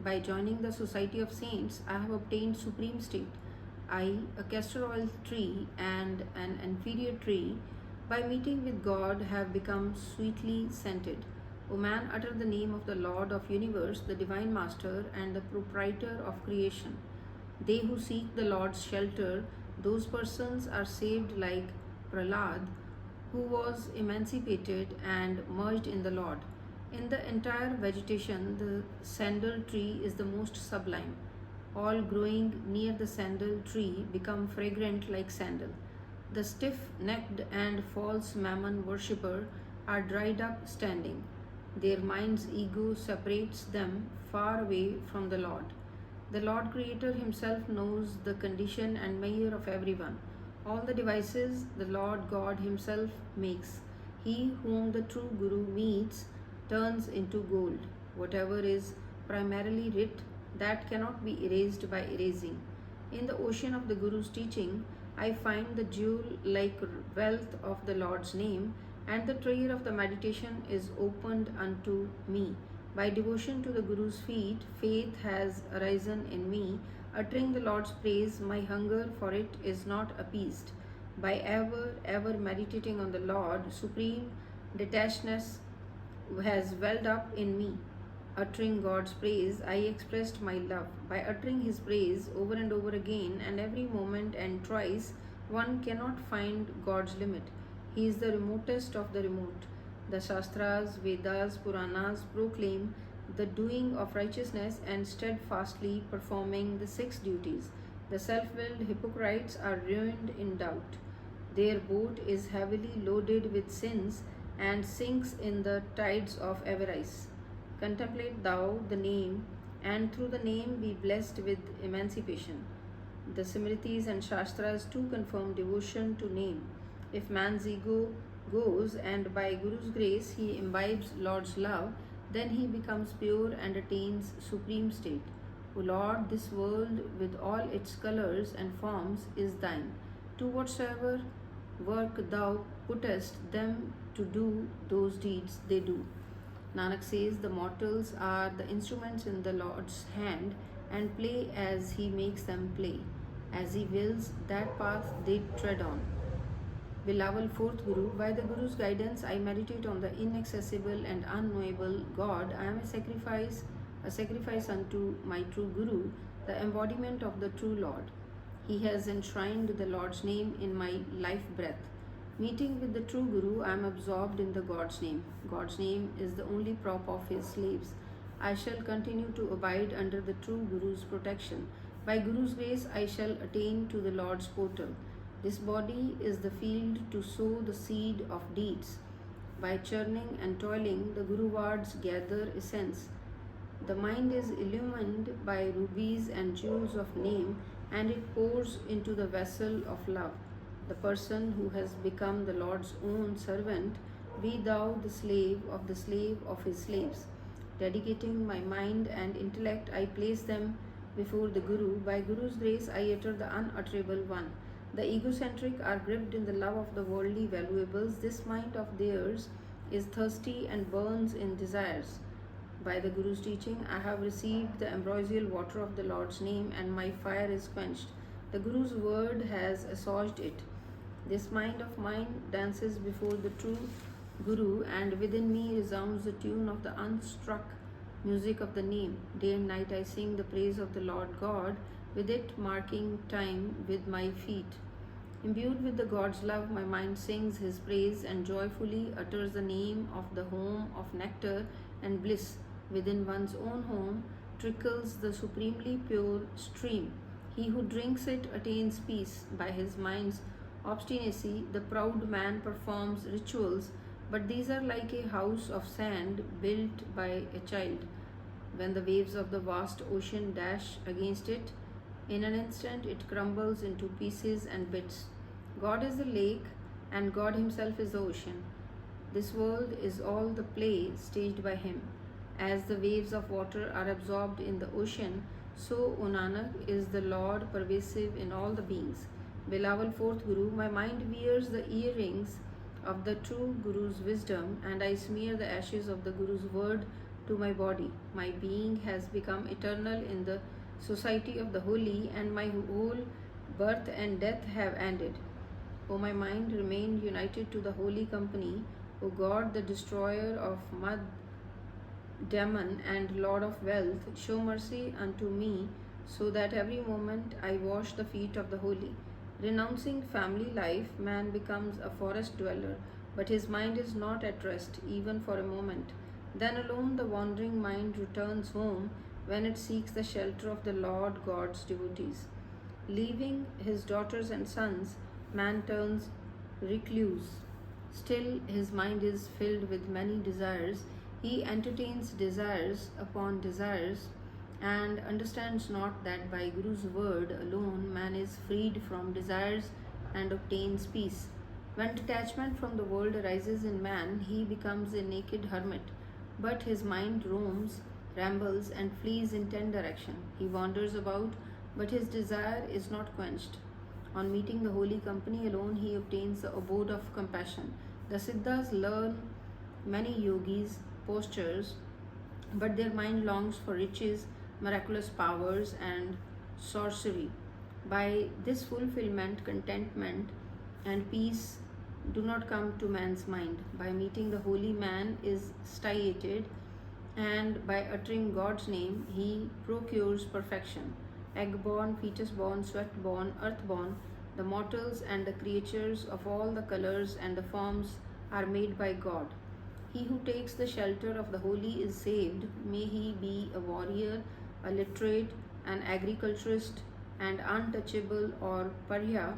by joining the Society of Saints, I have obtained supreme state. I, a castor oil tree and an inferior tree, by meeting with God have become sweetly scented. O man, utter the name of the Lord of universe, the divine master and the proprietor of creation. They who seek the Lord's shelter, those persons are saved like Prahlad, who was emancipated and merged in the Lord. In the entire vegetation, the sandal tree is the most sublime. All growing near the sandal tree become fragrant like sandal. The stiff-necked and false mammon worshipper are dried up standing. Their mind's ego separates them far away from the Lord. The Lord Creator Himself knows the condition and measure of everyone. All the devices the Lord God Himself makes. He whom the true Guru meets turns into gold. Whatever is primarily writ, that cannot be erased by erasing. In the ocean of the Guru's teaching, I find the jewel-like wealth of the Lord's name, and the treasure of the meditation is opened unto me. By devotion to the Guru's feet, faith has arisen in me. Uttering the Lord's praise, my hunger for it is not appeased. By ever meditating on the Lord, supreme detachedness has welled up in me. Uttering God's praise, I expressed my love. By uttering His praise over and over again and every moment and twice, one cannot find God's limit. He is the remotest of the remote. The Shastras, Vedas, Puranas proclaim the doing of righteousness and steadfastly performing the 6 duties. The self-willed hypocrites are ruined in doubt. Their boat is heavily loaded with sins and sinks in the tides of avarice. Contemplate thou the name, and through the name be blessed with emancipation. The Simritis and Shastras too confirm devotion to name. If man's ego goes and by Guru's grace he imbibes Lord's love, then he becomes pure and attains supreme state. O Lord, this world with all its colors and forms is thine. To whatsoever work thou puttest them to do, those deeds they do. Nanak says, the mortals are the instruments in the Lord's hand and play as He makes them play. As He wills, that path they tread on. Beloved fourth Guru, by the Guru's guidance, I meditate on the inaccessible and unknowable God. I am a sacrifice unto my true Guru, the embodiment of the true Lord. He has enshrined the Lord's name in my life breath. Meeting with the true Guru, I am absorbed in the God's name. God's name is the only prop of His slaves. I shall continue to abide under the true Guru's protection. By Guru's grace, I shall attain to the Lord's portal. This body is the field to sow the seed of deeds. By churning and toiling, the Guru wards gather essence. The mind is illumined by rubies and jewels of name, and it pours into the vessel of love. The person who has become the Lord's own servant, be thou the slave of His slaves. Dedicating my mind and intellect, I place them before the Guru. By Guru's grace, I utter the unutterable one. The egocentric are gripped in the love of the worldly valuables. This mind of theirs is thirsty and burns in desires. By the Guru's teaching, I have received the ambrosial water of the Lord's name, and my fire is quenched. The Guru's word has assuaged it. This mind of mine dances before the true Guru, and within me resounds the tune of the unstruck music of the name. Day and night I sing the praise of the Lord God, with it marking time with my feet. Imbued with the God's love, my mind sings His praise and joyfully utters the name of the home of nectar and bliss. Within one's own home trickles the supremely pure stream. He who drinks it attains peace. By his mind's obstinacy, the proud man performs rituals, but these are like a house of sand built by a child. When the waves of the vast ocean dash against it, in an instant it crumbles into pieces and bits. God is the lake, and God Himself is the ocean. This world is all the play staged by Him. As the waves of water are absorbed in the ocean, so, O Nanak, is the Lord pervasive in all the beings. Beloved fourth Guru, my mind wears the earrings of the true Guru's wisdom, and I smear the ashes of the Guru's word to my body. My being has become eternal in the society of the holy, and my whole birth and death have ended. O my mind, remain united to the holy company. O God, the destroyer of mud, demon, and Lord of wealth, show mercy unto me, so that every moment I wash the feet of the holy. Renouncing family life, man becomes a forest dweller, but his mind is not at rest even for a moment. Then alone the wandering mind returns home when it seeks the shelter of the Lord God's devotees. Leaving his daughters and sons, man turns recluse. Still, his mind is filled with many desires. He entertains desires upon desires and understands not that by Guru's word alone man is freed from desires and obtains peace. When detachment from the world arises in man, he becomes a naked hermit, but his mind roams, rambles, and flees in 10 directions. He wanders about, but his desire is not quenched. On meeting the holy company alone, he obtains the abode of compassion. The Siddhas learn many yogis' postures, but their mind longs for riches, miraculous powers, and sorcery. By this fulfillment, contentment, and peace do not come to man's mind. By meeting the holy, man is satiated, and by uttering God's name, he procures perfection. Egg-born, fetus-born, sweat-born, earth-born, the mortals and the creatures of all the colors and the forms are made by God. He who takes the shelter of the holy is saved. May he be a warrior, a literate, an agriculturist, and untouchable or pariah,